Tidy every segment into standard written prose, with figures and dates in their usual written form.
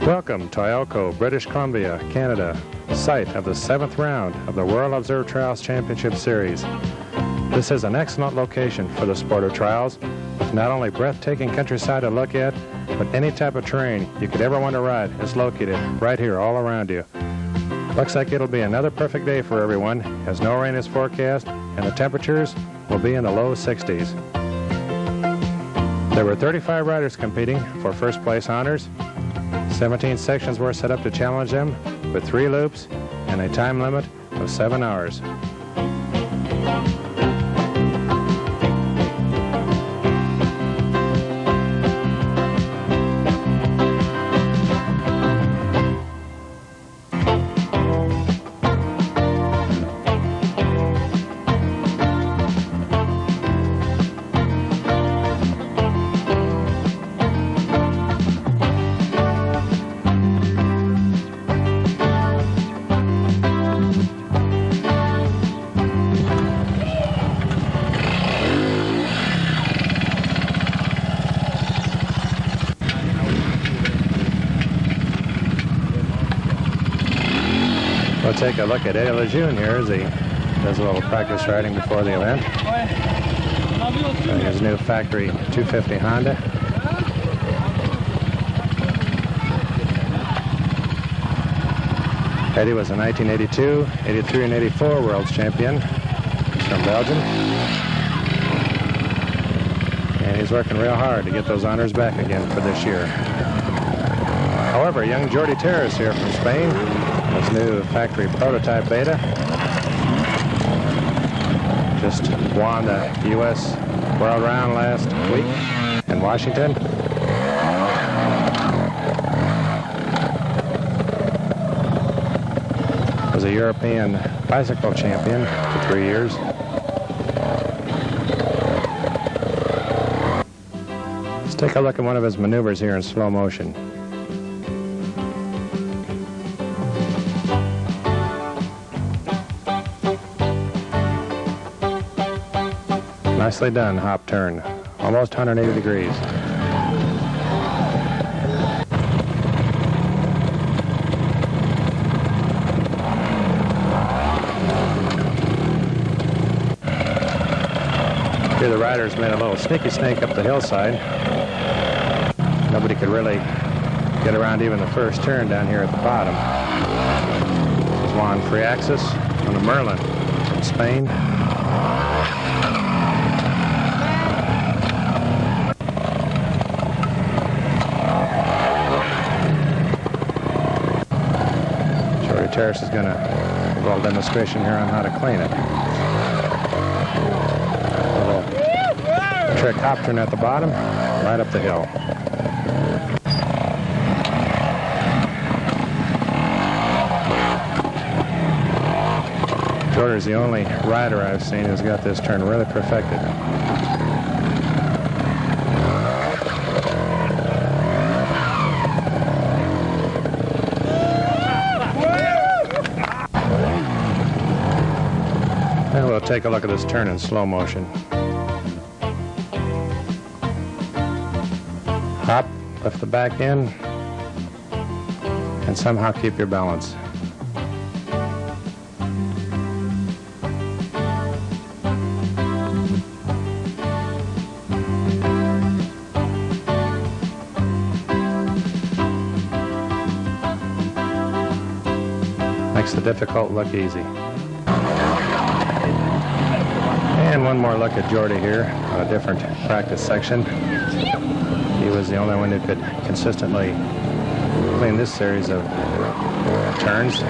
Welcome to Ioco, British Columbia, Canada, site of the 7th round of the World Observed Trials Championship Series. This is an excellent location for the sport of trials, with not only breathtaking countryside to look at, but any type of terrain you could ever want to ride is located right here all around you. Looks like it'll be another perfect day for everyone, as no rain is forecast and the temperatures will be in the low 60s. There were 35 riders competing for first place honors. 17 sections were set up to challenge them with 3 loops and a time limit of 7 hours. We'll take a look at Eddie Lejeune here as he does a little practice riding before the event. His new factory 250 Honda. Eddie was a 1982, 83, and 84 World's Champion. He's from Belgium. And he's working real hard to get those honors back again for this year. However, young Jordi Terrace here from Spain, his new factory prototype Beta, just won the U.S. World Round last week in Washington. Was a European bicycle champion for 3 years. Let's take a look at one of his maneuvers here in slow motion. Nicely done, hop turn. Almost 180 degrees. Here the riders made a little sneaky snake up the hillside. Nobody could really get around even the first turn down here at the bottom. This is Juan Friaxis on the Merlin in Spain. Terrace is going to do a little demonstration here on how to clean it. A little trick hop turn at the bottom, right up the hill. Jordan's the only rider I've seen who's got this turn really perfected. And we'll take a look at this turn in slow motion. Hop, lift the back end, and somehow keep your balance. Makes the difficult look easy. And one more look at Jordi here on a different practice section. He was the only one who could consistently clean this series of turns. All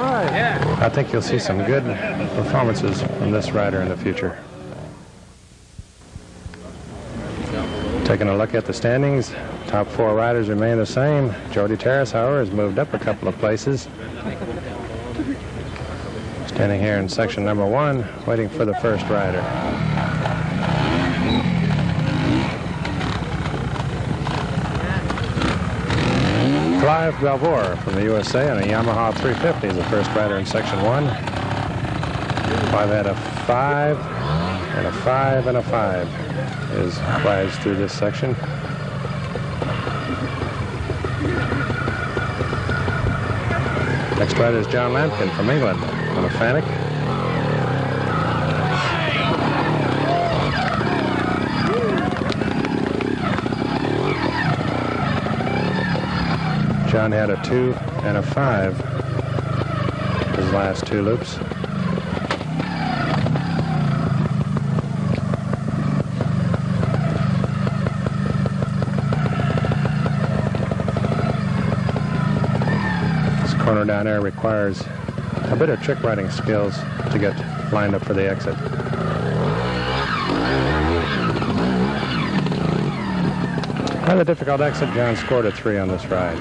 right, yeah. I think you'll see some good performances from this rider in the future. Taking a look at the standings, top 4 riders remain the same. Jordi Terrace, however, has moved up a couple of places. Standing here in section number 1, waiting for the first rider. Clive Belvoir from the USA on a Yamaha 350 is the first rider in Section 1. Clive had a 5 and a 5 and a 5 as rides through this section. Next rider is John Lampkin from England on a Fanic. John had a 2 and a 5 his last 2 loops. This corner down there requires a bit of trick riding skills to get lined up for the exit. Rather difficult exit. John scored a 3 on this ride.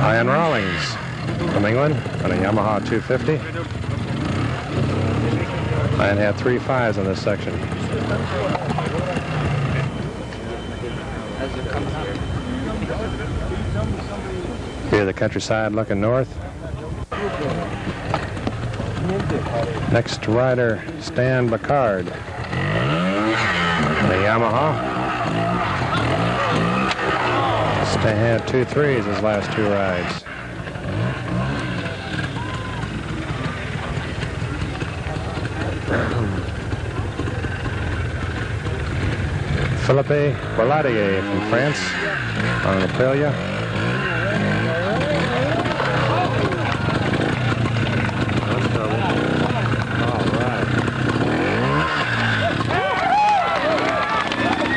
Ian Rawlings from England on a Yamaha 250. Ian had 3 5s in this section. Here the countryside looking north. Next rider, Stan Bacard on a Yamaha. Stan had 2 3s his last 2 rides. Philippe Balladier from France on an Aprilia.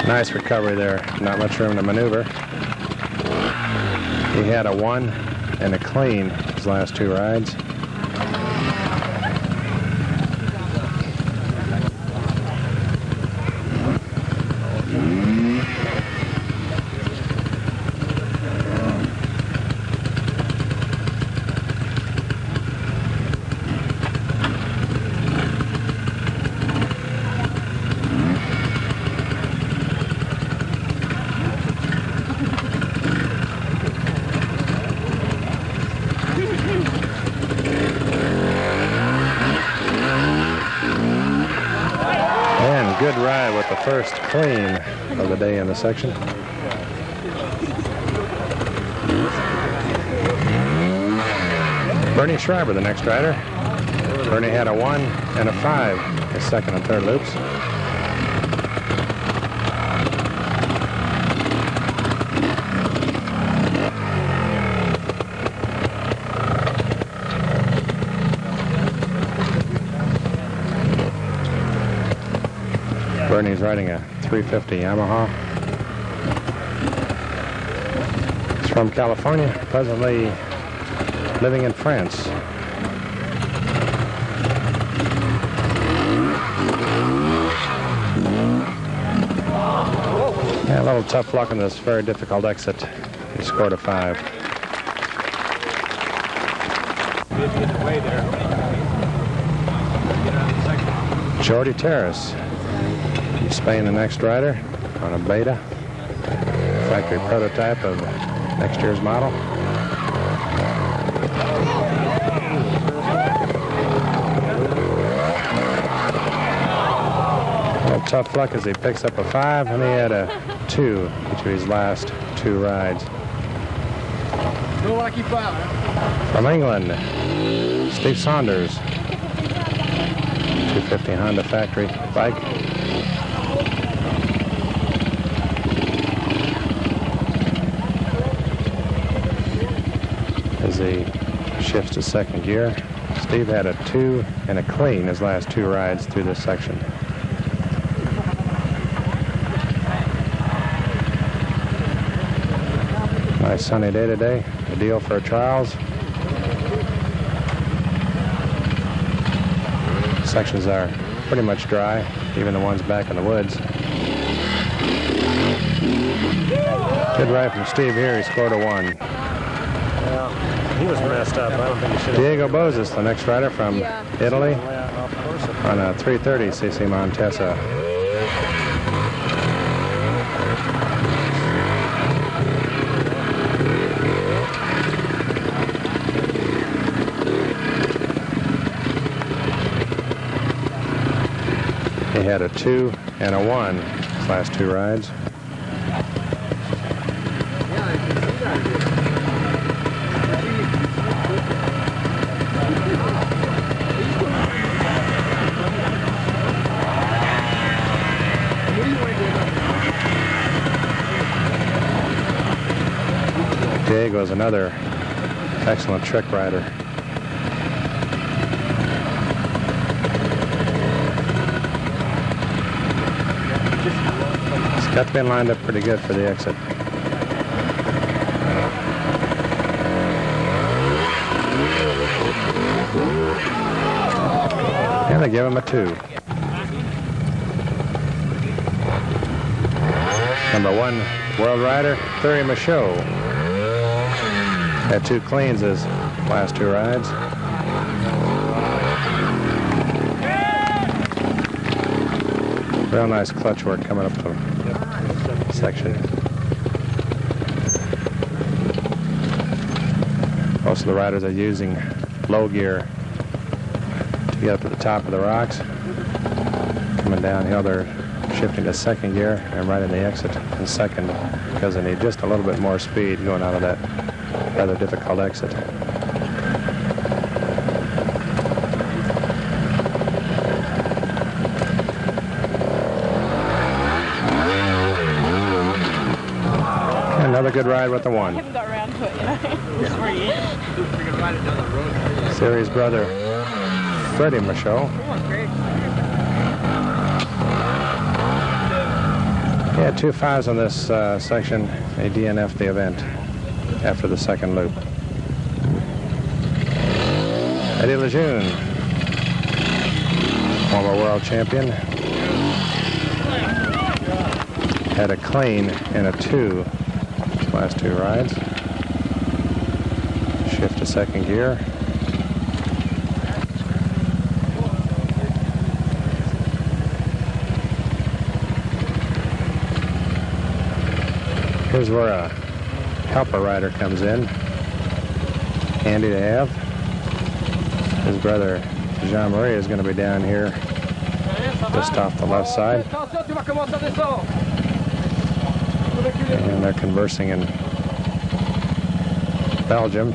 Nice recovery there. Not much room to maneuver. He had a 1 and a clean his last 2 rides. Good ride with the first clean of the day in the section. Bernie Schreiber, the next rider. Bernie had a 1 and a 5 his second and third loops. Bernie's riding a 350 Yamaha. He's from California, presently living in France. Yeah, a little tough luck in this very difficult exit. He scored a 5. Jordy Terrace, Spain, the next rider on a Beta, factory prototype of next year's model. A little tough luck as he picks up a 5, and he had a 2 each of his last 2 rides. From England, Steve Saunders, 250 Honda factory bike. As he shifts to second gear, Steve had a 2 and a clean his last 2 rides through this section. Nice sunny day today, ideal for trials. Sections are pretty much dry, even the ones back in the woods. Good ride from Steve here. He scored a 1. Well, he was messed up. I don't think he should have. Diego Bozes, the next rider from Italy, on a 330 cc Montesa. He had a 2 and a 1 his last 2 rides. Diego's another excellent trick rider. He's got to be lined up pretty good for the exit. And they give him a 2. Number 1 world rider, Thierry Michaud. Had 2 cleans his last 2 rides. Real nice clutch work coming up to section. Most of the riders are using low gear to get up to the top of the rocks. Coming downhill, they're shifting to second gear and right in the exit in second because they need just a little bit more speed going out of that rather difficult exit. Another good ride with the 1. I haven't got around to it, you know. Thierry's brother, Freddie Michaud. He had 2 5s on this section. He DNF'd the event after the second loop. Eddie Lejeune, former world champion, had a clean and a 2 last 2 rides. Shift to second gear. Here's where a helper rider comes in. Handy to have. His brother Jean-Marie is going to be down here just off the left side. And they're conversing in Belgium,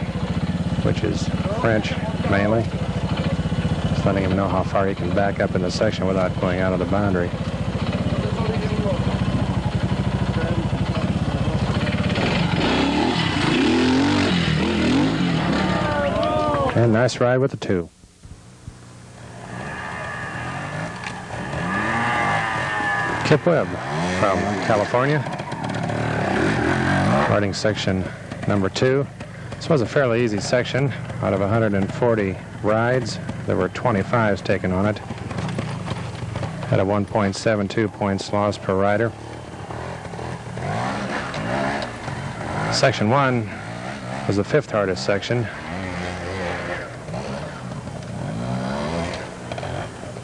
which is French mainly. Just letting him know how far he can back up in the section without going out of the boundary. And nice ride with the 2. Kip Webb from California, riding section number 2. This was a fairly easy section. Out of 140 rides, there were 25s taken on it. Had a 1.72 points lost per rider. Section 1 was the 5th hardest section.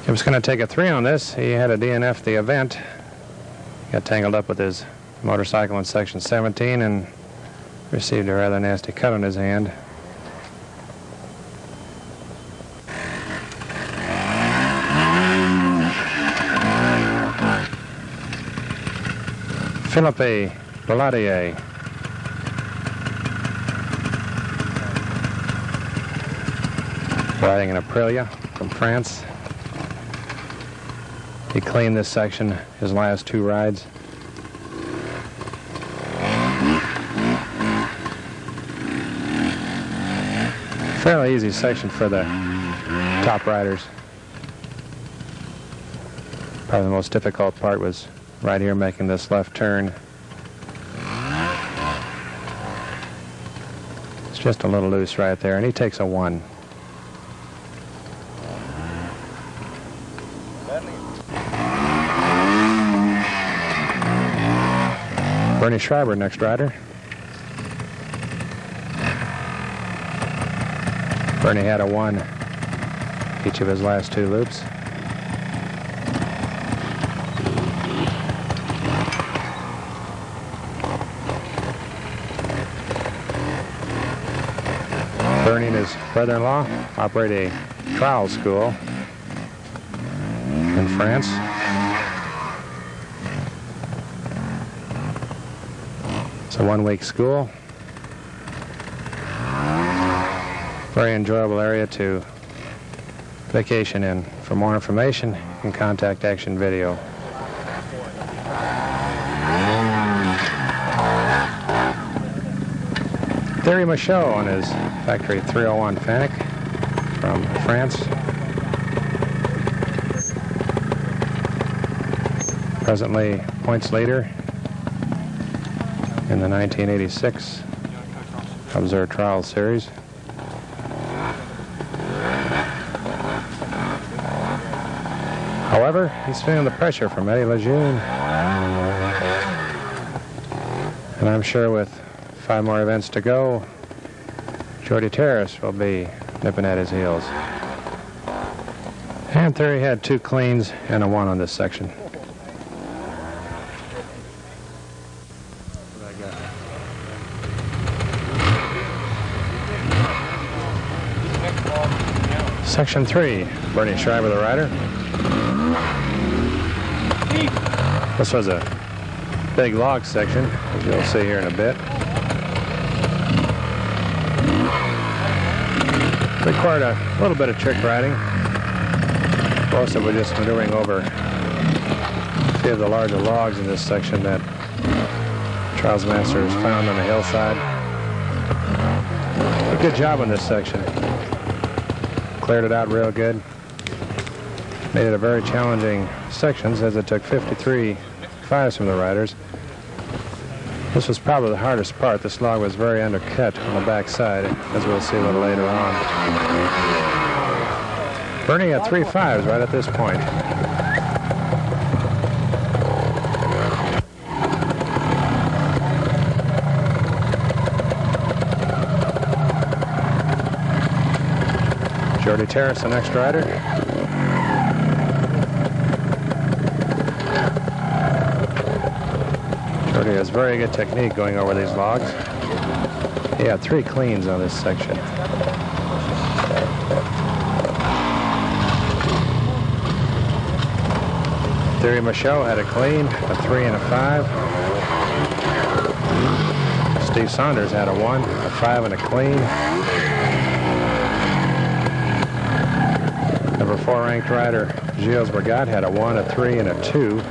He was going to take a 3 on this. He had a DNF the event. Got tangled up with his motorcycle in section 17 and received a rather nasty cut on his hand. Philippe Baladier. Riding an Aprilia from France. He cleaned this section his last 2 rides. Fairly easy section for the top riders. Probably the most difficult part was right here making this left turn. It's just a little loose right there, and he takes a 1. Bernie Schreiber, next rider. Bernie had a 1 each of his last 2 loops. Bernie and his brother-in-law operate a trial school in France. It's a 1-week school. Very enjoyable area to vacation in. For more information, you can contact Action Video. Thierry Michaud on his factory 301 Fanic from France. Presently points leader in the 1986 Observed Trial Series. However, he's feeling the pressure from Eddie Lejeune. And I'm sure with 5 more events to go, Jordy Terrace will be nipping at his heels. And Thierry had 2 cleans and a 1 on this section. Section 3, Bernie Schreiber, the rider. This was a big log section, as you'll see here in a bit. Required a little bit of trick riding. Most of it just maneuvering over a few of the larger logs in this section that Trials Masters found on the hillside. A good job on this section. Cleared it out real good. Made it a very challenging section, as it took 53 fives from the riders. This was probably the hardest part. This log was very undercut on the back side, as we'll see a little later on. Bernie had 3 fives right at this point. Jordy Terrace, the next rider. Jordy has very good technique going over these logs. He had 3 cleans on this section. Thierry Michaud had a clean, a 3 and a 5. Steve Saunders had a 1, a 5 and a clean. Number 4 ranked rider Gilles Bergat had a 1, a 3 and a 2.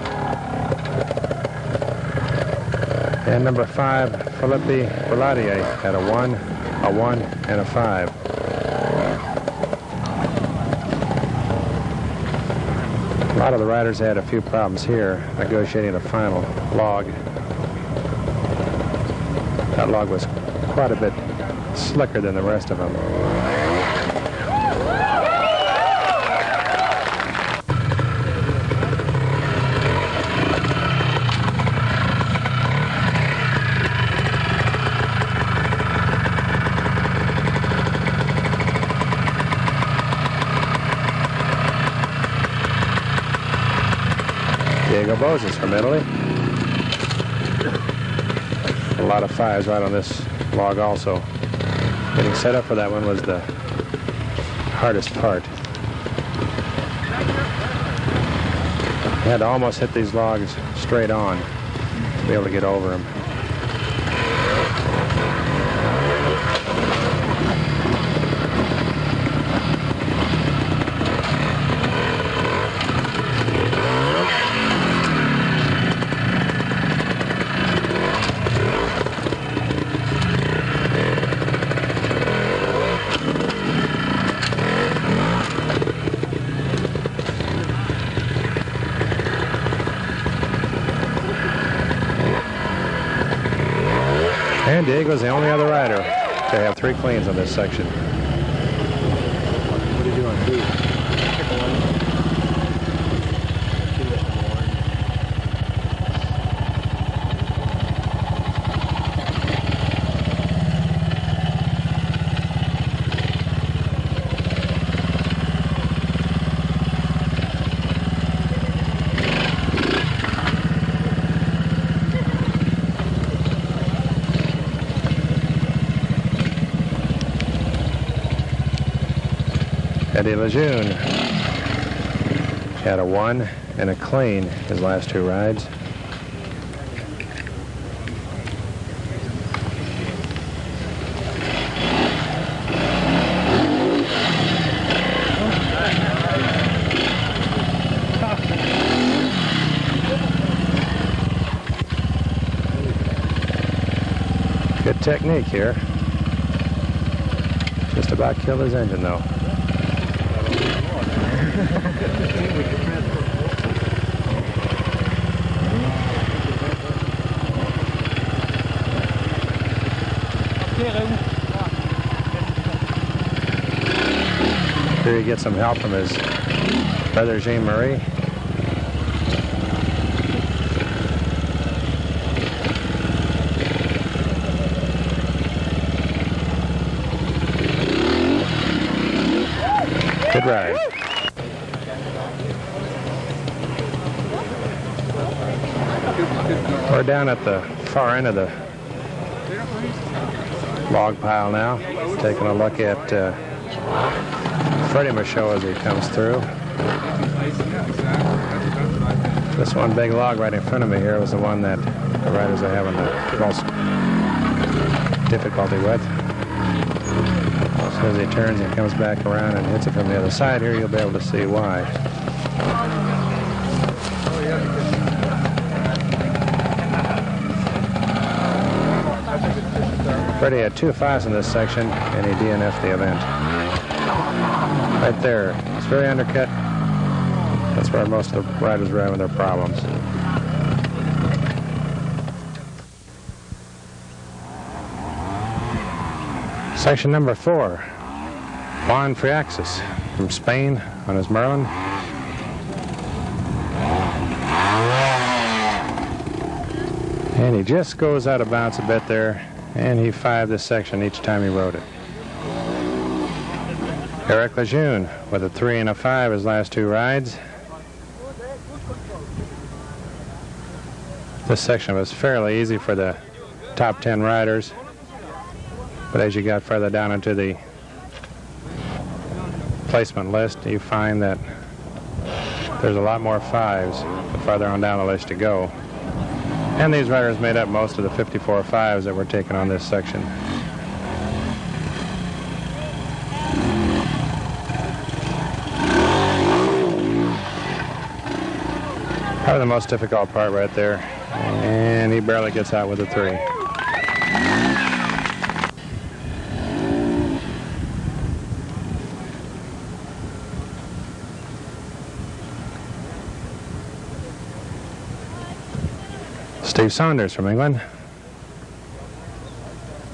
And number 5, Philippe Belladier had a 1 and a 5. A lot of the riders had a few problems here negotiating the final log. That log was quite a bit slicker than the rest of them. Diego Bozes from Italy. A lot of 5s right on this log also. Getting set up for that one was the hardest part. You had to almost hit these logs straight on to be able to get over them. And Diego's the only other rider to have 3 cleans on this section. What are you doing? Eddie Lejeune Had a 1 and a clean his last 2 rides. Good technique here. Just about killed his engine though. Here he gets some help from his brother Jean-Marie. Good ride. We're down at the far end of the log pile now, taking a look at Freddie Michaud as he comes through. This one big log right in front of me here was the one that the riders are having the most difficulty with. So as he turns and comes back around and hits it from the other side here, you'll be able to see why. Freddie had 2 5s in this section, and he DNF'd the event. Right there, it's very undercut. That's where most of the riders are having their problems. Section number 4, Juan Friaxis from Spain on his Merlin. And he just goes out of bounds a bit there, and he 5'd this section each time he rode it. Eric Lejeune with a 3 and a 5 his last 2 rides. This section was fairly easy for the top 10 riders. But as you got further down into the placement list, you find that there's a lot more 5s the farther on down the list you go. And these riders made up most of the 54 5s that were taken on this section. Probably the most difficult part right there. And he barely gets out with a 3. Steve Saunders from England,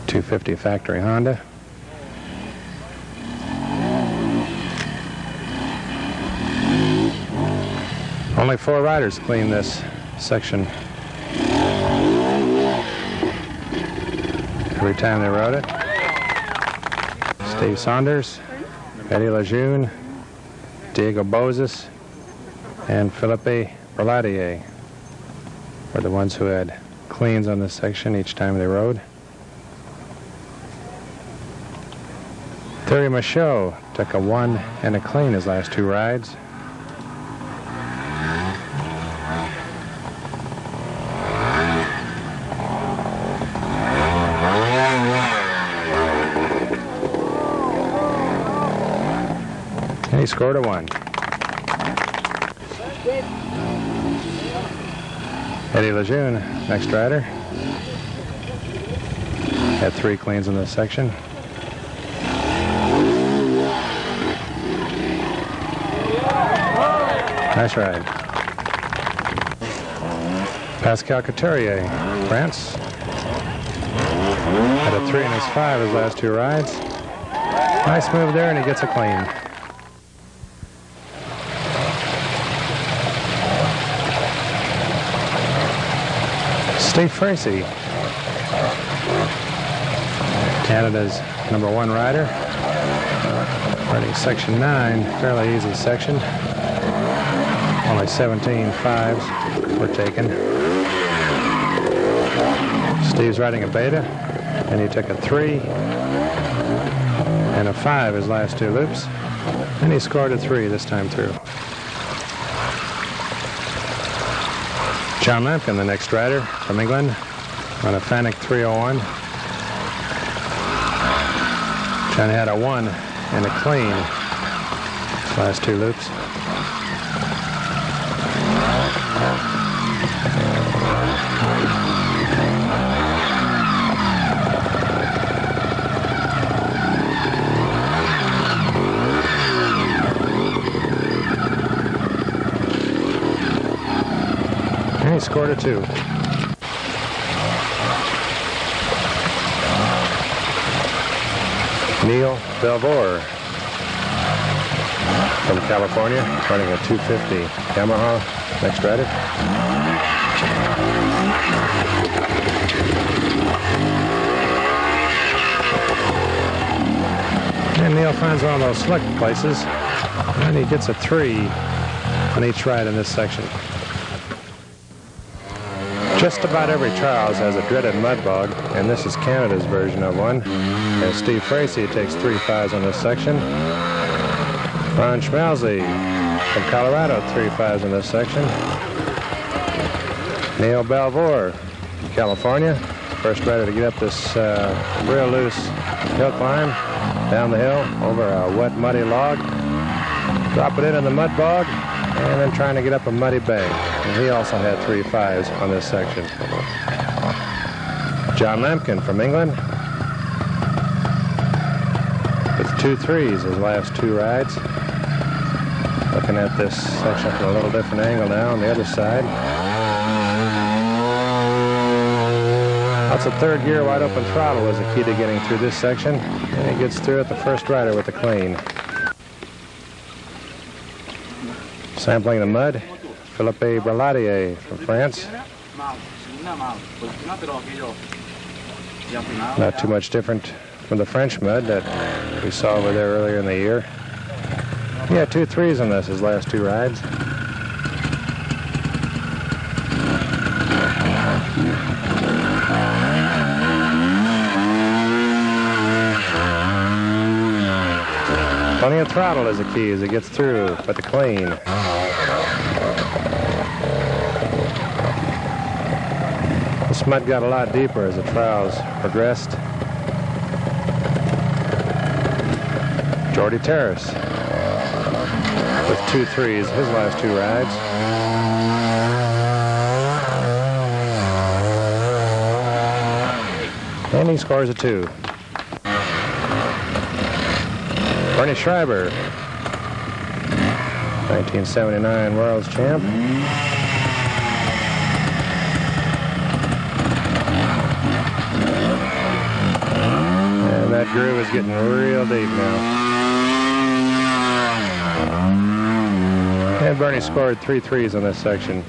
250 factory Honda. Only 4 riders cleaned this section every time they rode it. Steve Saunders, Eddie Lejeune, Diego Bozes, and Philippe Berladier were the ones who had cleans on this section each time they rode. Thierry Michaud took a 1 and a clean his last 2 rides. And he scored a 1. Eddie Lejeune, next rider, had 3 cleans in this section. Nice ride. Pascal Couturier, France, had a 3 and his 5 his last 2 rides. Nice move there, and he gets a clean. Steve Fracey, Canada's #1 rider, riding section 9, fairly easy section. Only 17 5s were taken. Steve's riding a beta, and he took a 3 and a 5 his last 2 loops, and he scored a 3 this time through. John Lampkin, the next rider from England, on a Fanuc 301. Johnny had a 1 and a clean last 2 loops. And he scored a 2. Neil Belvoir from California, running a 250 Yamaha. Next rider. And Neil finds one of those slick places, and he gets a 3 on each ride in this section. Just about every trials has a dreaded mud bog, and this is Canada's version of one. And Steve Fracey takes 3 5s on this section. Ron Schmalzy from Colorado, 3 5s in this section. Neil Belvoir from California, first rider to get up this real loose hill climb, down the hill, over a wet, muddy log, drop it into the mud bog, and then trying to get up a muddy bank. And he also had 3 5s on this section. John Lampkin from England, with 2 3s his last 2 rides. Looking at this section from a little different angle now on the other side. That's a 3rd gear wide open throttle was the key to getting through this section. And he gets through it the first rider with a clean. Sampling the mud, Philippe Braladier from France. Not too much different from the French mud that we saw over there earlier in the year. He had 2 3s on this, his last 2 rides. Plenty of throttle is the key as it gets through, but the clean. This mud got a lot deeper as the trials progressed. Jordy Terrace with 2 3s his last 2 rides. And he scores a 2. Bernie Schreiber, 1979 World's Champ. And that groove is getting real deep now. And Bernie scored 3 3s on this section.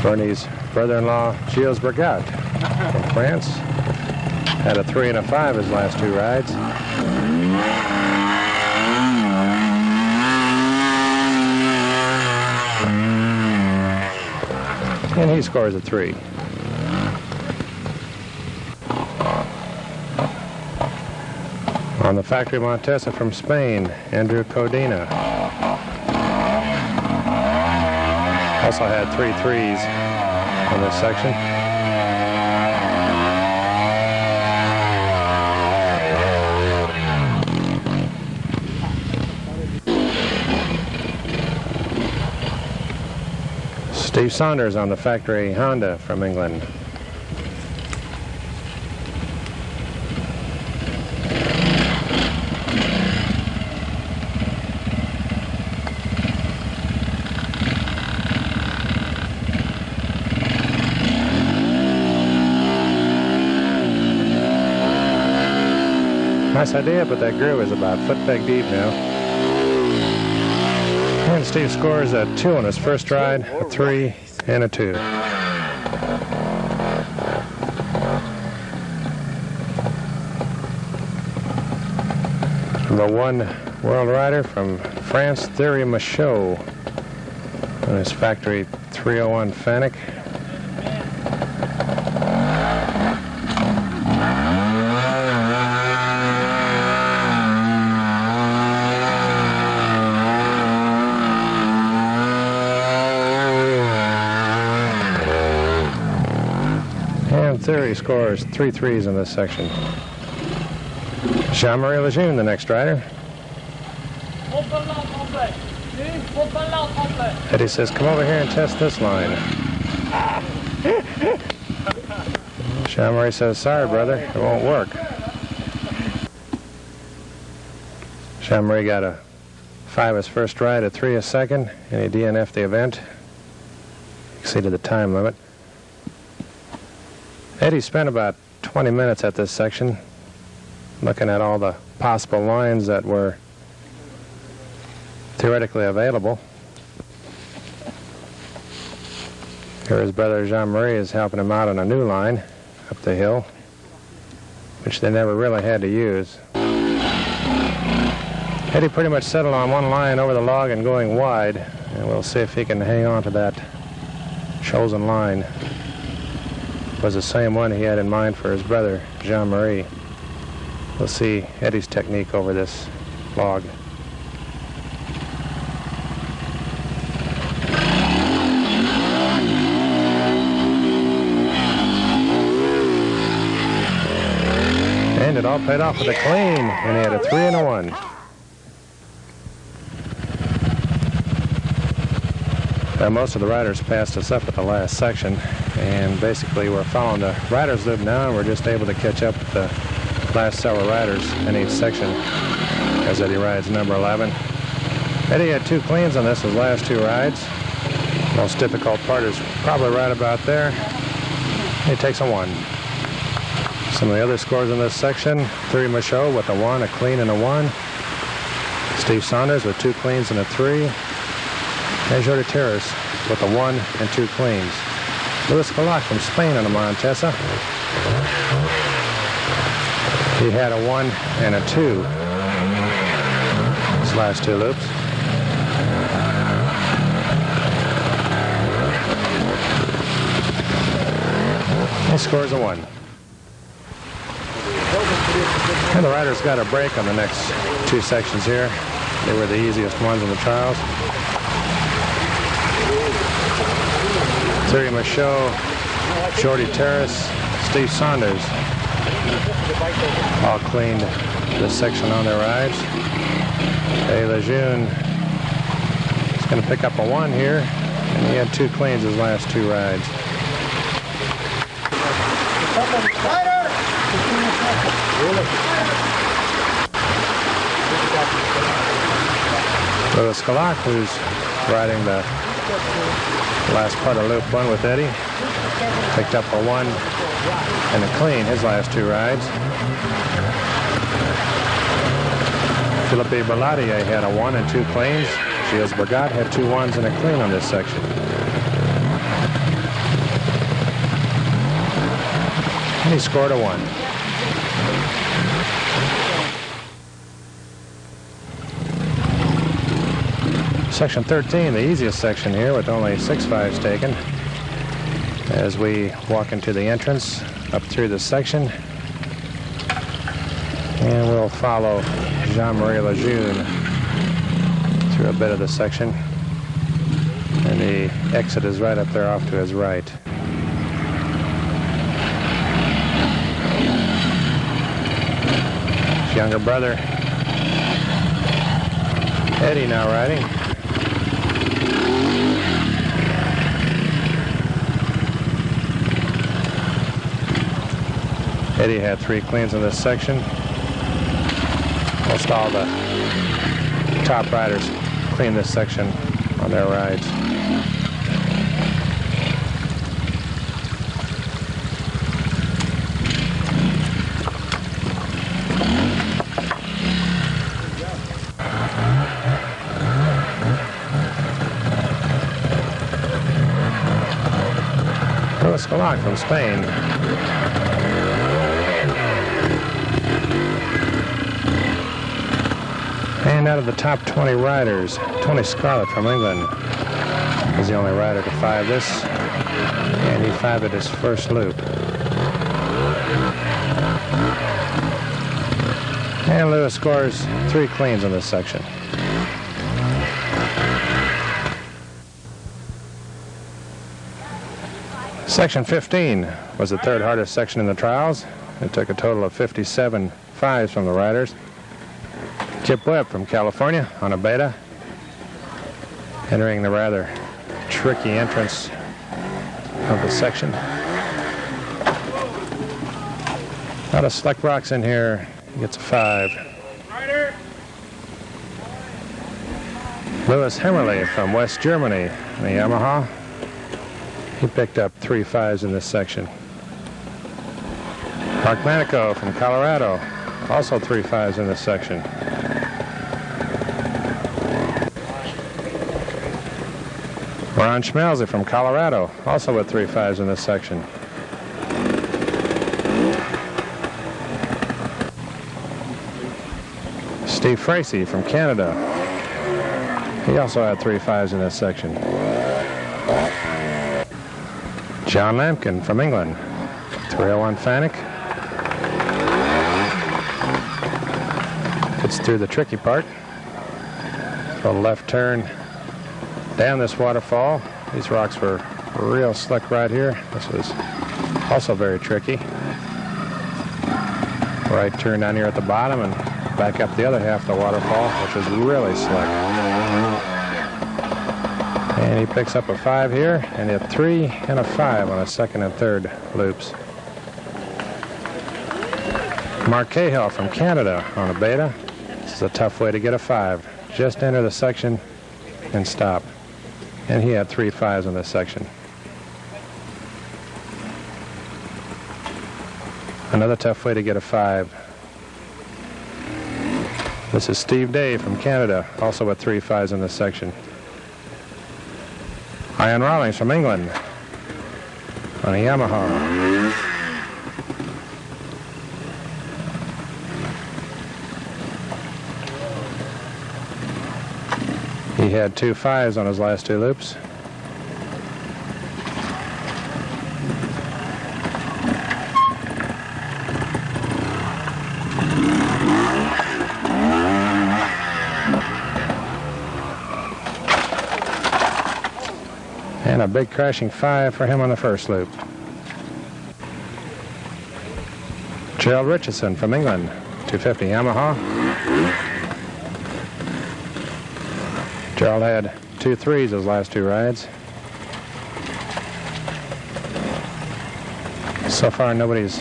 Bernie's brother-in-law, Gilles Bregat from France, had a 3 and a 5 his last 2 rides. And he scores a 3. On the Factory Montesa from Spain, Andrew Codina also had 3 3s on this section. Steve Saunders on the Factory Honda from England. Nice idea, but that groove is about foot peg deep now. And Steve scores a 2 on his first ride, a 3 and a 2. The 1 world rider from France, Thierry Michaud, on his Factory 301 Fanuc. Theory scores 3 threes in this section. Jean-Marie Lejeune, the next rider. Eddie says, come over here and test this line. Jean-Marie says, sorry, brother, it won't work. Jean-Marie got a 5 his first ride, a 3 a second, and he DNF'd the event. Exceeded the time limit. Eddie spent about 20 minutes at this section looking at all the possible lines that were theoretically available. Here his brother Jean-Marie is helping him out on a new line up the hill, which they never really had to use. Eddie pretty much settled on one line over the log and going wide, and we'll see if he can hang on to that chosen line. It was the same one he had in mind for his brother Jean-Marie. We'll see Eddie's technique over this log. And it all paid off with a clean, and he had a 3 and a 1. Most of the riders passed us up at the last section, and basically we're following the riders loop now, and we're just able to catch up with the last several riders in each section as Eddie rides number 11. Eddie had 2 cleans on this, his last 2 rides. Most difficult part is probably right about there. He takes a 1. Some of the other scores in this section: Thierry Michaud with a 1, a clean, and a 1. Steve Saunders with 2 cleans and a 3. And Jordi Terrace with a 1 and 2 cleans. Luis Calac from Spain on the Montesa. He had a 1 and a 2 his last 2 loops. He scores a 1. And the riders got a break on the next 2 sections here. They were the easiest ones in the trials. Thierry Michaud, Jordi Terrace, Steve Saunders all cleaned this section on their rides. Eddie Lejeune is going to pick up a 1 here, and he had 2 cleans his last 2 rides. Luis Calac, who's riding the last part of loop 1 with Eddie, picked up a 1 and a clean his last 2 rides. Philippe Baladier had a 1 and 2 cleans. Gilles Bourgat had 2 1s and a clean on this section. And he scored a 1. Section 13, the easiest section here, with only 6 5s taken. As we walk into the entrance up through this section, and we'll follow Jean-Marie Lejeune through a bit of the section, and the exit is right up there off to his right. His younger brother Eddie now riding. Eddie had 3 cleans in this section. Most all the top riders clean this section on their rides. Luis Calac from Spain. And out of the top 20 riders, Tony Scarlett from England was the only rider to 5 this, and he 5'd his first loop. And Lewis scores 3 cleans in this section. Section 15 was the third hardest section in the trials. It took a total of 57 fives from the riders. Chip Webb from California on a beta, entering the rather tricky entrance of the section. A lot of slick rocks in here. He gets a 5. Louis Hemmerle from West Germany on a Yamaha. He picked up 3 5s in this section. Mark Manico from Colorado, also 3 5s in this section. Ron Schmelze from Colorado, also with 3 5s in this section. Steve Fracey from Canada. He also had 3 5s in this section. John Lampkin from England, 301 Fanuc. Gets through the tricky part. A left turn down this waterfall. These rocks were real slick right here. This was also very tricky. Right turn down here at the bottom and back up the other half of the waterfall, which was really slick. And he picks up a 5 here, and a 3 and a 5 on a second and third loops. Mark Cahill from Canada on a beta. This is a tough way to get a 5. Just enter the section and stop. And he had 3 5s in this section. Another tough way to get a 5. This is Steve Day from Canada, also with 3 5s in this section. Ian Rawlings from England on a Yamaha. He had 2 5s on his last 2 loops. And a big crashing 5 for him on the first loop. Gerald Richardson from England, 250 Yamaha. Gerald had 2 3s his last 2 rides. So far, nobody's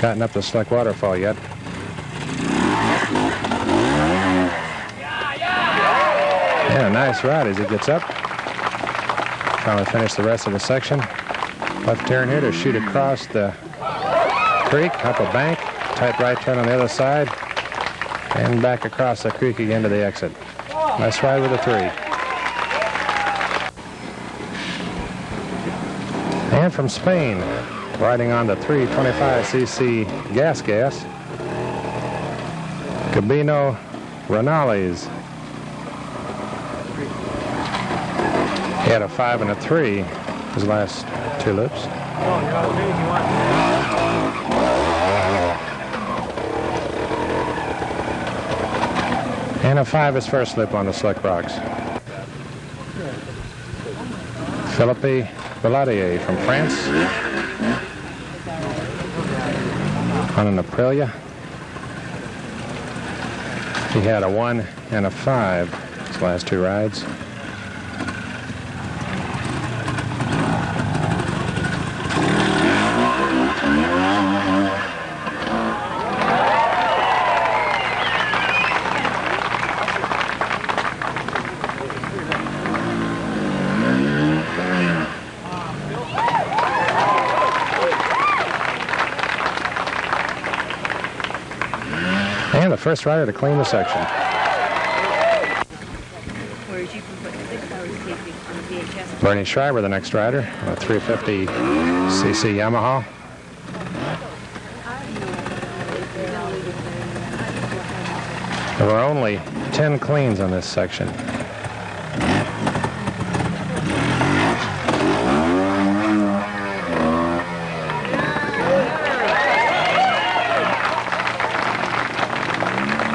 gotten up the slick waterfall yet. And a nice ride as he gets up. Trying to finish the rest of the section. Left turn here to shoot across the creek, up a bank. Tight right turn on the other side. And back across the creek again to the exit. Nice ride with a 3. And from Spain, riding on the 325cc gas, Gabino Renales. He had a 5 and a 3 his last 2 loops. And a 5 his first loop on the slick rocks. Philippe Belladier from France on an Aprilia. He had a 1 and a 5 his last 2 rides. And the first rider to clean the section. Bernie Schreiber, the next rider, on a 350cc Yamaha. There were only 10 cleans on this section.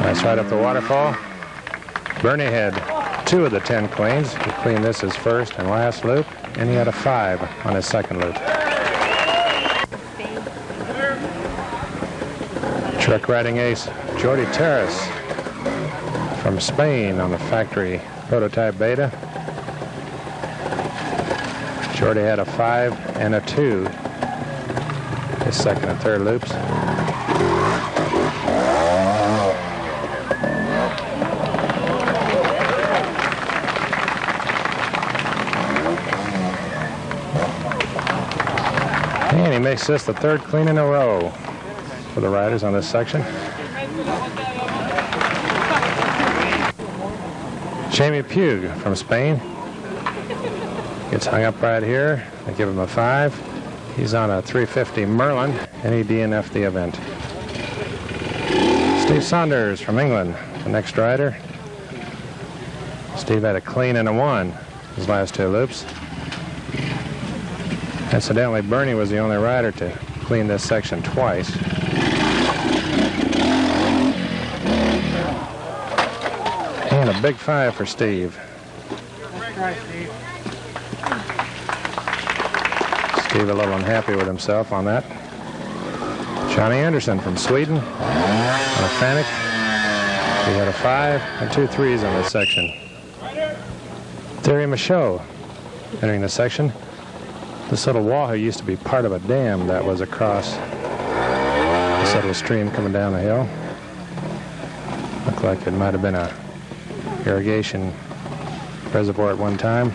Nice ride up the waterfall. Bernie had 2 of the 10 cleans. He cleaned this his first and last loop, and he had a 5 on his second loop. Truck riding ace Jordi Terrace from Spain on the factory prototype Beta. Jordi had a 5 and a 2 his second and third loops. And he makes this the third clean in a row for the riders on this section. Jamie Pugh from Spain gets hung up right here. They give him a 5. He's on a 350 Merlin, and he DNF'd the event. Steve Saunders from England, the next rider. Steve had a clean and a 1 his last 2 loops. Incidentally, Bernie was the only rider to clean this section twice. And a big 5 for Steve. Steve a little unhappy with himself on that. Johnny Anderson from Sweden on a Fanic. He had a 5 and 2 3s in this section. Thierry Michaud entering the section. This little wall here used to be part of a dam that was across this little stream coming down the hill. Looked like it might have been a irrigation reservoir at one time.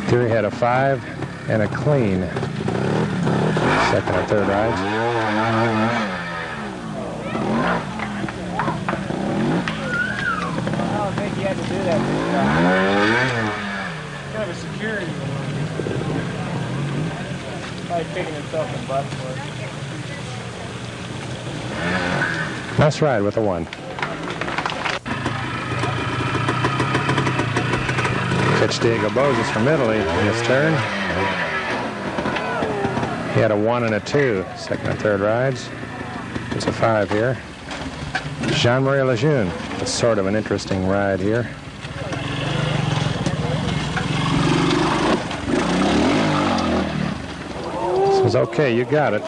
Thierry had a 5 and a clean second or third rides. I don't think he had to do that this time. Kind of a security. Probably kicking himself in the butt for it. Nice ride with a 1. Catch Diego Bozes from Italy in his turn. He had a 1 and a 2 second and third rides. It's a 5 here. Jean-Marie Lejeune. It's sort of an interesting ride here. This was okay, you got it.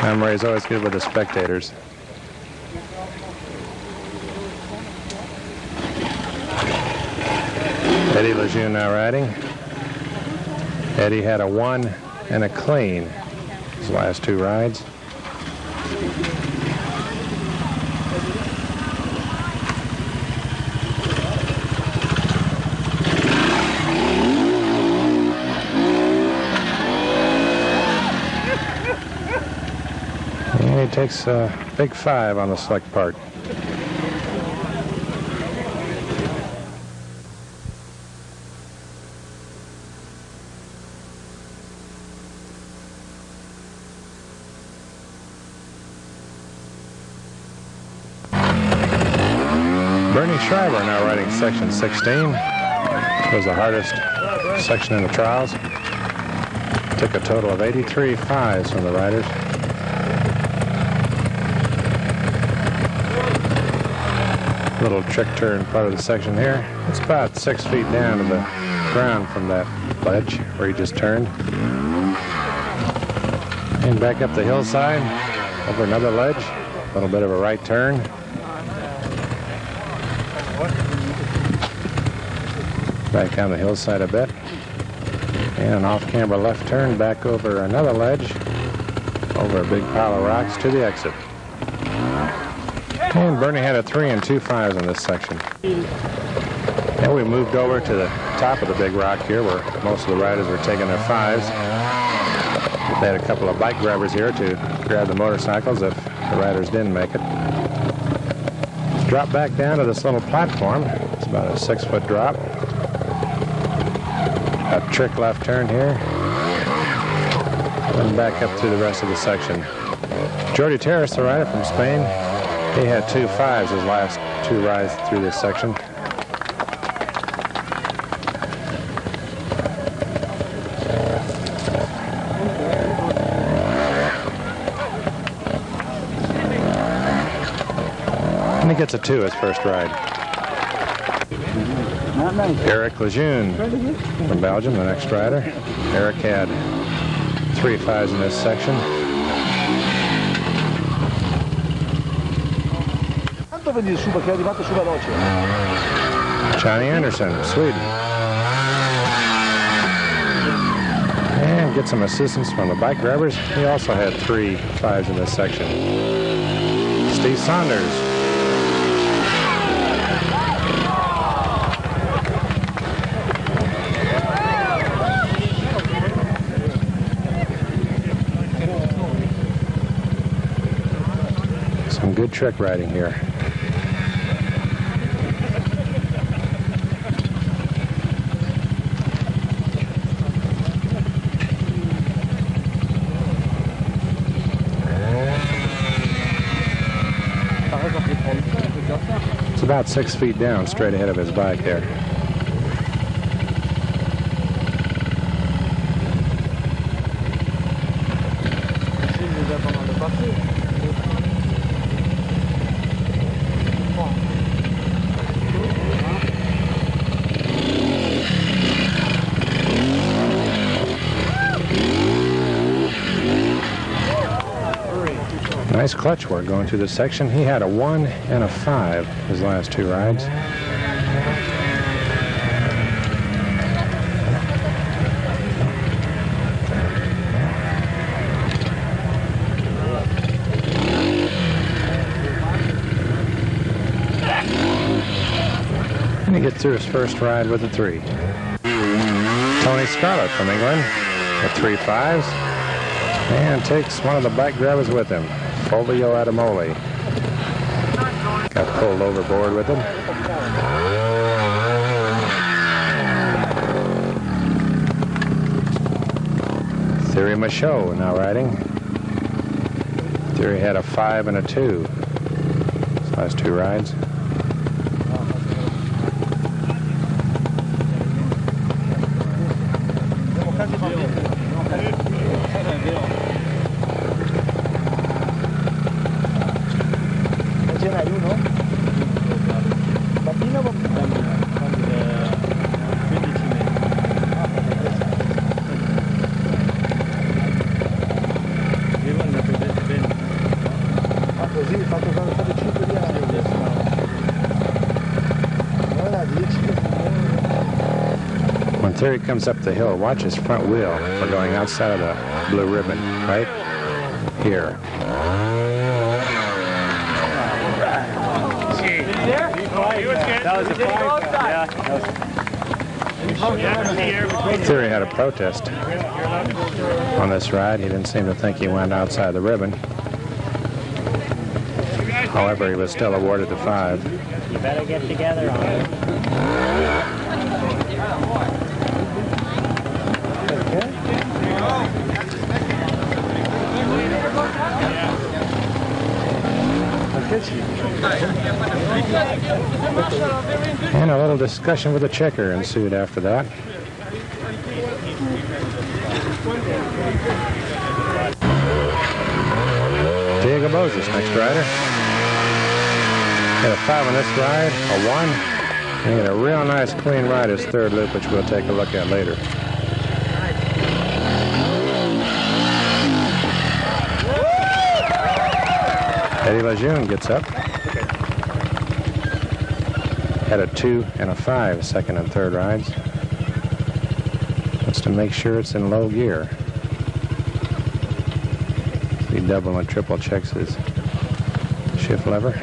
Jean-Marie's always good with the spectators. Eddie Lejeune now riding. Eddie had a 1 and a clean his last 2 rides. And he takes a big 5 on the select part. Bernie Schreiber now riding section 16. It was the hardest section in the trials. Took a total of 83 5s from the riders. Little trick turn part of the section here. It's about 6 feet down to the ground from that ledge where he just turned. And back up the hillside, over another ledge. A little bit of a right turn. Back down the hillside a bit. And an off-camera left turn back over another ledge. Over a big pile of rocks to the exit. And Bernie had a 3 and 2 5s in this section. And we moved over to the top of the big rock here where most of the riders were taking their 5s. They had a couple of bike grabbers here to grab the motorcycles if the riders didn't make it. Let's drop back down to this little platform. It's about a 6-foot drop. A trick left turn here. And back up through the rest of the section. Jordi Terrace, the rider from Spain, he had 2 5s his last 2 rides through this section. And he gets a 2 his first ride. Eric Lejeune from Belgium, the next rider. Eric had 3 5s in this section. Johnny Anderson, Sweden. And get some assistance from the bike grabbers. He also had 3 5s in this section. Steve Saunders. Some good trick riding here. It's about 6 feet down, straight ahead of his bike there. Nice clutch work going through this section. He had a 1 and a 5 his last 2 rides. And he gets through his first ride with a 3. Tony Scarlett from England with 3 5s and takes one of the bike grabbers with him. Fulvio Adamoli got pulled overboard with him. Thierry Michaud now riding. Thierry had a 5 and a 2 his last 2 rides. When Thierry comes up the hill, watch his front wheel for going outside of the blue ribbon, right here. That was a Thierry had a protest on this ride. He didn't seem to think he went outside the ribbon. However, he was still awarded the 5. You better get together on it. And a little discussion with the checker ensued after that. Diego Moses, next rider. Had a 5 on this ride, a 1. And he had a real nice clean ride his 3rd loop, which we'll take a look at later. Eddie Lejeune gets up. Had a 2 and a 5 second and 3rd rides. That's to make sure it's in low gear. He double and triple checks his shift lever.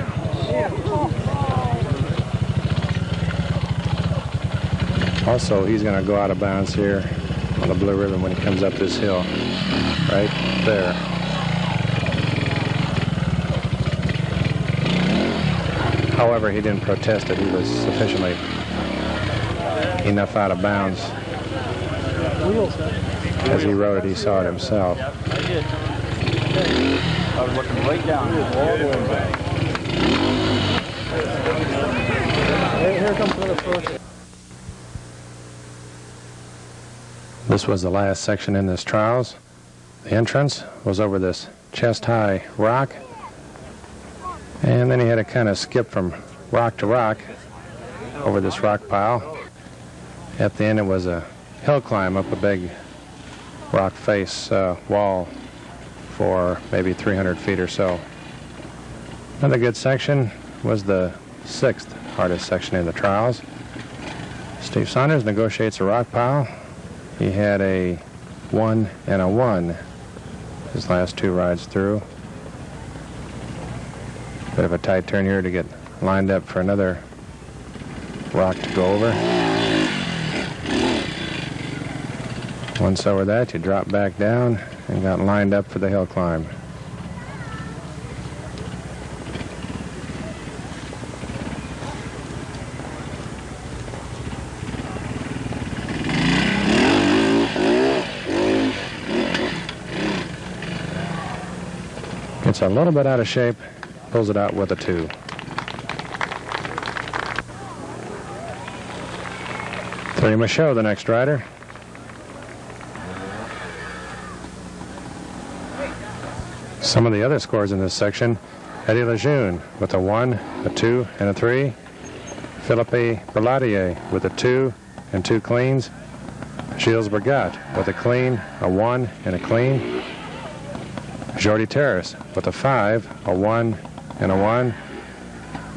Also, he's going to go out of bounds here on the blue ribbon when he comes up this hill. Right there. However, he didn't protest it. He was sufficiently enough out of bounds. As he rode it, he saw it himself. I did. I was looking right down all the way back. Here comes the first. This was the last section in this trials. The entrance was over this chest-high rock. And then he had to kind of skip from rock to rock over this rock pile. At the end, it was a hill climb up a big rock face wall for maybe 300 feet or so. Another good section was the 6th hardest section in the trials. Steve Saunders negotiates a rock pile. He had a 1 and a 1 his last 2 rides through. Bit of a tight turn here to get lined up for another rock to go over. Once over that, you drop back down and got lined up for the hill climb. Gets a little bit out of shape, pulls it out with a 2. Terry Michaud, the next rider. Some of the other scores in this section: Eddie Lejeune with a 1, a 2, and a 3. Philippe Berladier with a 2 and 2 cleans. Gilles Bergat with a clean, a 1, and a clean. Jordi Terrace with a 5, a 1, and a 1.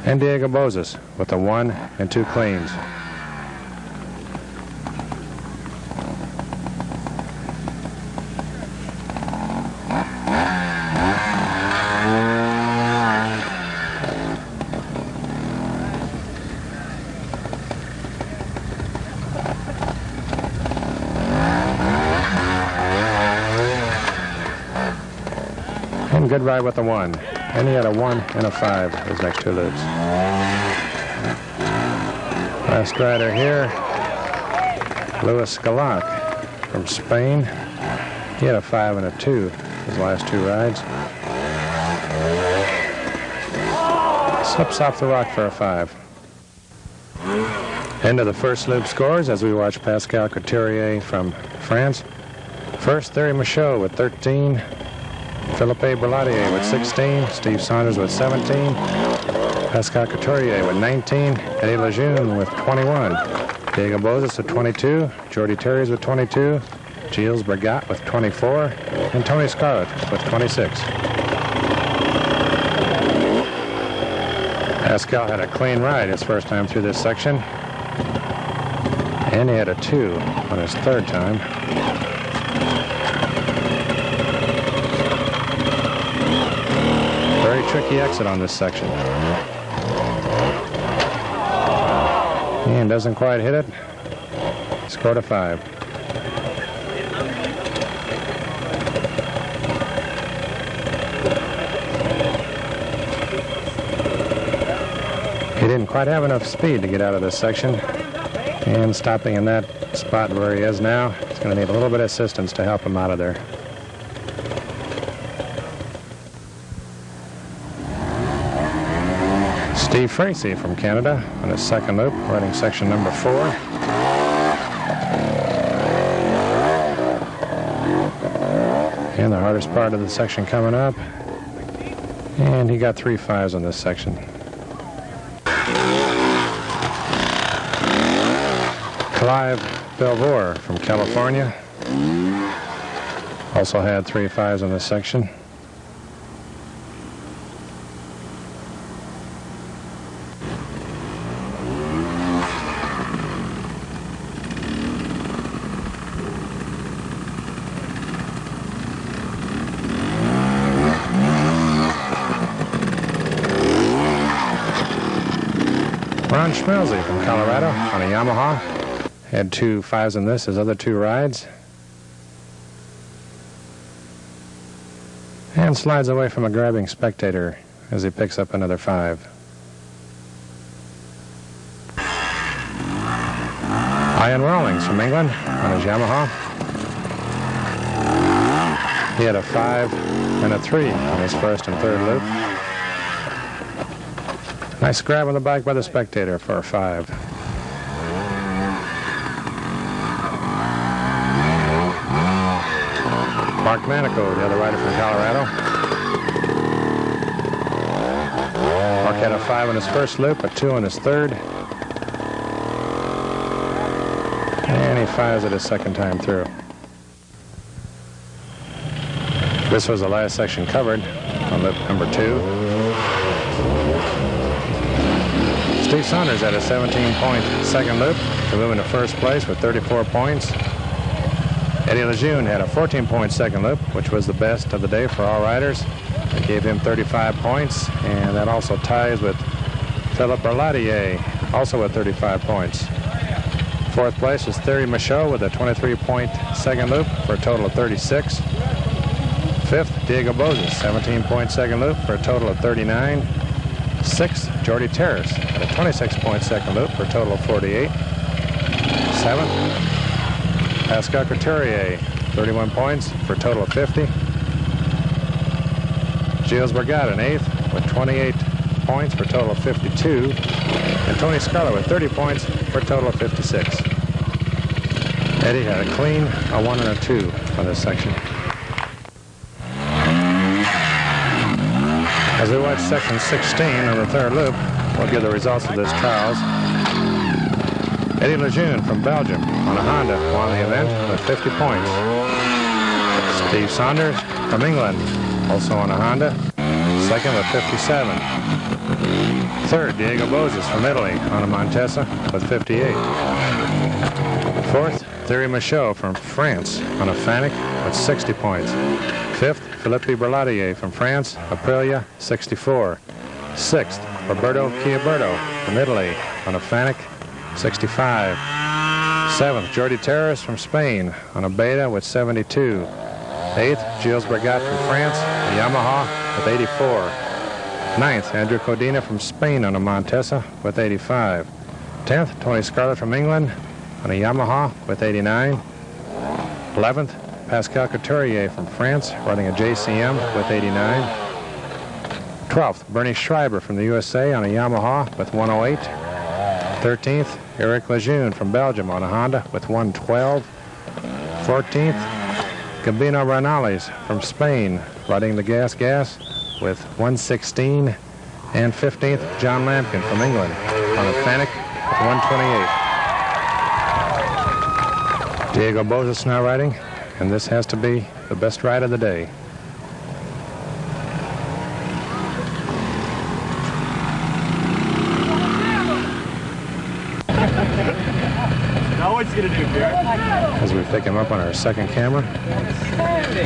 And Diego Bozes with a 1 and 2 cleans. Good ride with a 1. And he had a 1 and a 5 his next 2 loops. Last rider here, Luis Galac from Spain. He had a 5 and a 2 his last 2 rides. Slips off the rock for a 5. End of the first loop scores as we watch Pascal Couturier from France. First, Thierry Michaud with 13. Philippe Berladier with 16, Steve Saunders with 17, Pascal Couturier with 19, Eddie Lejeune with 21, Diego Bozes with 22, Jordi Terrace with 22, Gilles Bergat with 24, and Tony Scarlett with 26. Pascal had a clean ride his first time through this section, and he had a 2 on his 3rd time. Tricky exit on this section. And doesn't quite hit it. Scored a 5. He didn't quite have enough speed to get out of this section. And stopping in that spot where he is now, he's going to need a little bit of assistance to help him out of there. Steve Fracey from Canada on his 2nd loop, riding section number 4. And the hardest part of the section coming up. And he got 3 5s on this section. Clive Belvoir from California also had 3 5s on this section. Ron Schmelze from Colorado on a Yamaha. Had 2 5s in this, his other 2 rides. And slides away from a grabbing spectator as he picks up another 5. Ian Rawlings from England on his Yamaha. He had a 5 and a 3 on his 1st and 3rd loop. Nice grab on the bike by the spectator for a 5. Mark Manico, the other rider from Colorado. Mark had a 5 on his 1st loop, a 2 on his 3rd. he fires it his second time through. This was the last section covered on loop number 2. Steve Saunders had a 17-point second loop to move into first place with 34 points. Eddie Lejeune had a 14-point second loop, which was the best of the day for all riders. It gave him 35 points, and that also ties with Philippe Berladier, also with 35 points. Fourth place was Thierry Michaud with a 23-point second loop for a total of 36. Fifth, Diego Bozes, 17-point second loop for a total of 39. Sixth, Jordi Terrace at a 26-point second loop for a total of 48. Seventh, Pascal Couturier, 31 points for a total of 50. Gilles Bergat in eighth with 28 points for a total of 52. And Tony Scarlett with 30 points for a total of 56. Eddie had a clean, a 1 and a 2 on this section. As we watch section 16 on the third loop, we'll give the results of this trials. Eddie Lejeune from Belgium on a Honda won the event with 50 points. Steve Saunders from England, also on a Honda, second with 57. Third, Diego Bozes from Italy on a Montesa with 58. Fourth, Thierry Michaud from France on a Fanic with 60 points. Fifth, Philippe Berladier from France, Aprilia, 64. Sixth, Roberto Chiaberto from Italy on a Fanic, 65. Seventh, Jordi Terrace from Spain on a Beta with 72. Eighth, Gilles Bergat from France, a Yamaha with 84. Ninth, Andrew Codina from Spain on a Montesa with 85. 10th, Tony Scarlett from England on a Yamaha with 89. 11th, Pascal Couturier from France riding a JCM with 89. 12th, Bernie Schreiber from the USA on a Yamaha with 108. 13th, Eric Lejeune from Belgium on a Honda with 112. 14th, Gabino Renales from Spain riding the Gas with 116. And 15th, John Lampkin from England on a Fanic with 128. Diego Bozes now riding, and this has to be the best ride of the day. Now what's he gonna do, Garrett? As we pick him up on our second camera,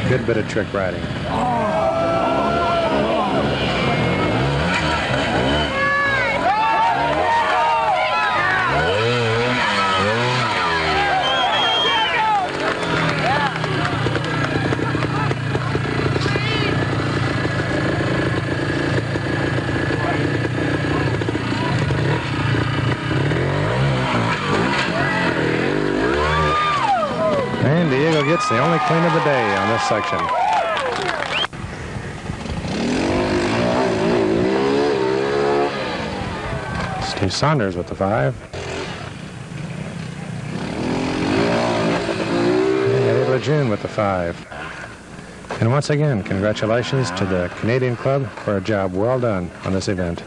good bit of trick riding. And Diego gets the only clean of the day on this section. Steve Saunders with the 5. And Eddie Lejeune with the 5. And once again, congratulations to the Canadian Club for a job well done on this event.